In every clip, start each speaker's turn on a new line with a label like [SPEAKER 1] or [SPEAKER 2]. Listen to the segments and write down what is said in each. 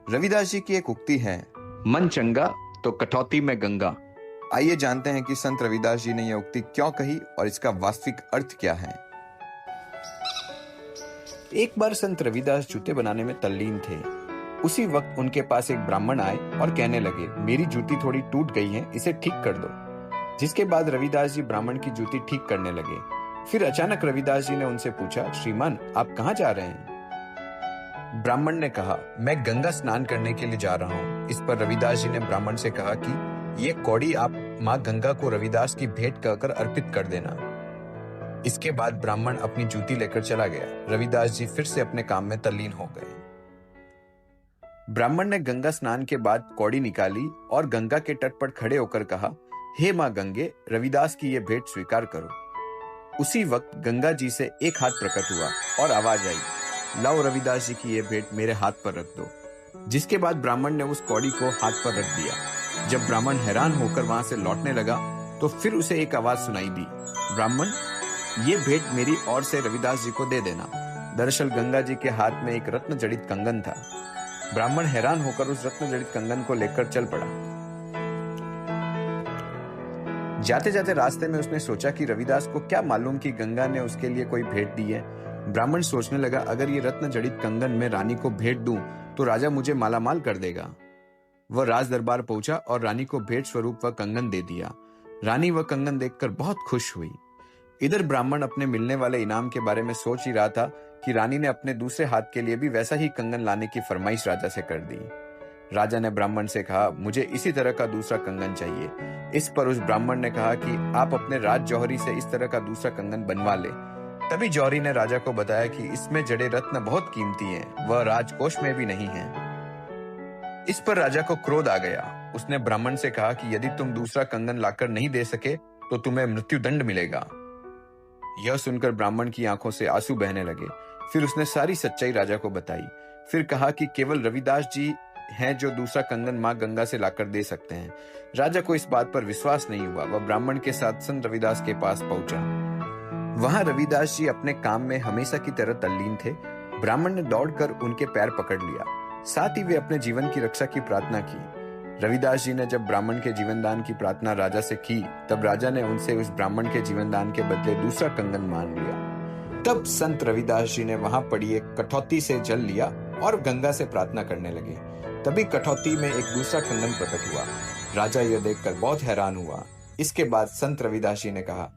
[SPEAKER 1] रविदास जी की एक उक्ति है,
[SPEAKER 2] मन चंगा तो कटौती में गंगा।
[SPEAKER 1] आइए जानते हैं कि संत रविदास जी ने यह उक्ति क्यों कही और इसका वास्तविक अर्थ क्या है। एक बार संत रविदास जूते बनाने में तल्लीन थे। उसी वक्त उनके पास एक ब्राह्मण आए और कहने लगे, मेरी जूती थोड़ी टूट गई है, इसे ठीक कर दो। जिसके बाद रविदास जी ब्राह्मण की जूती ठीक करने लगे। फिर अचानक रविदास जी ने उनसे पूछा, श्रीमान आप कहाँ जा रहे हैं? ब्राह्मण ने कहा, मैं गंगा स्नान करने के लिए जा रहा हूँ। इस पर रविदास जी ने ब्राह्मण से कहा कि ये कौड़ी आप माँ गंगा को रविदास की भेंट कहकर अर्पित कर देना। इसके बाद ब्राह्मण अपनी जूती लेकर चला गया। रविदास जी फिर से अपने काम में तल्लीन हो गए। ब्राह्मण ने गंगा स्नान के बाद कौड़ी निकाली और गंगा के तट पर खड़े होकर कहा, हे माँ गंगे, रविदास की ये भेंट स्वीकार करो। उसी वक्त गंगा जी से एक हाथ प्रकट हुआ और आवाज आई, लाओ रविदास जी की ये भेंट मेरे हाथ पर रख दो। जिसके बाद ब्राह्मण ने उस कौड़ी को हाथ पर रख दिया। जब ब्राह्मण हैरान होकर वहां से लौटने लगा तो फिर उसे एक आवाज सुनाई दी, ब्राह्मण ये भेंट मेरी ओर से रविदास जी को दे देना। दरअसल गंगा जी के हाथ में एक रत्न जड़ित कंगन था। ब्राह्मण हैरान होकर उस रत्न जड़ित कंगन को लेकर चल पड़ा। जाते जाते रास्ते में उसने सोचा कि रविदास को क्या मालूम कि गंगा ने उसके लिए कोई भेंट दी है। ब्राह्मण सोचने लगा, अगर ये रत्न जड़ित कंगन मैं रानी को भेंट दूं तो राजा मुझे मालामाल कर देगा। वह राज दरबार पहुंचा और रानी को भेंट स्वरूप वह कंगन दे दिया। रानी वह कंगन देखकर बहुत खुश हुई। इधर ब्राह्मण अपने मिलने वाले इनाम के बारे में सोच ही रहा था कि रानी ने अपने दूसरे हाथ के लिए भी वैसा ही कंगन लाने की फरमाइश राजा से कर दी। राजा ने ब्राह्मण से कहा, मुझे इसी तरह का दूसरा कंगन चाहिए। इस पर उस ब्राह्मण ने कहा कि आप अपने राज जौहरी से इस तरह का दूसरा कंगन बनवा ले। तभी जौहरी ने राजा को बताया कि इसमें जड़े रत्न बहुत कीमती हैं, वह राजकोष में भी नहीं है। इस पर राजा को क्रोध आ गया। उसने ब्राह्मण से कहा कि यदि तुम दूसरा कंगन लाकर नहीं दे सके तो तुम्हें मृत्युदंड मिलेगा। यह सुनकर ब्राह्मण की आंखों से आंसू बहने लगे। फिर उसने सारी सच्चाई राजा को बताई। फिर कहा कि केवल रविदास जी हैं जो दूसरा कंगन मां गंगा से लाकर दे सकते हैं। राजा को इस बात पर विश्वास नहीं हुआ। वह ब्राह्मण के साथ संत रविदास के पास पहुंचा। वहां रविदास जी अपने काम में हमेशा की तरह तल्लीन थे। ब्राह्मण ने दौड़कर उनके पैर पकड़ लिया। साथ ही वे अपने जीवन की रक्षा की प्रार्थना की। रविदास जी ने जब ब्राह्मण के जीवन दान की प्रार्थना राजा से की, तब राजा ने उनसे उस ब्राह्मण के जीवन दान के बदले दूसरा कंगन मांग लिया। तब संत रविदास जी ने वहां पड़ी एक कठौती से जल लिया और गंगा से प्रार्थना करने लगे। तभी कठौती में एक दूसरा कंगन प्रकट हुआ। राजा यह देखकर बहुत हैरान हुआ। इसके बाद संत रविदास जी ने कहा,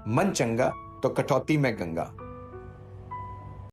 [SPEAKER 1] मन चंगा तो कठौती में गंगा।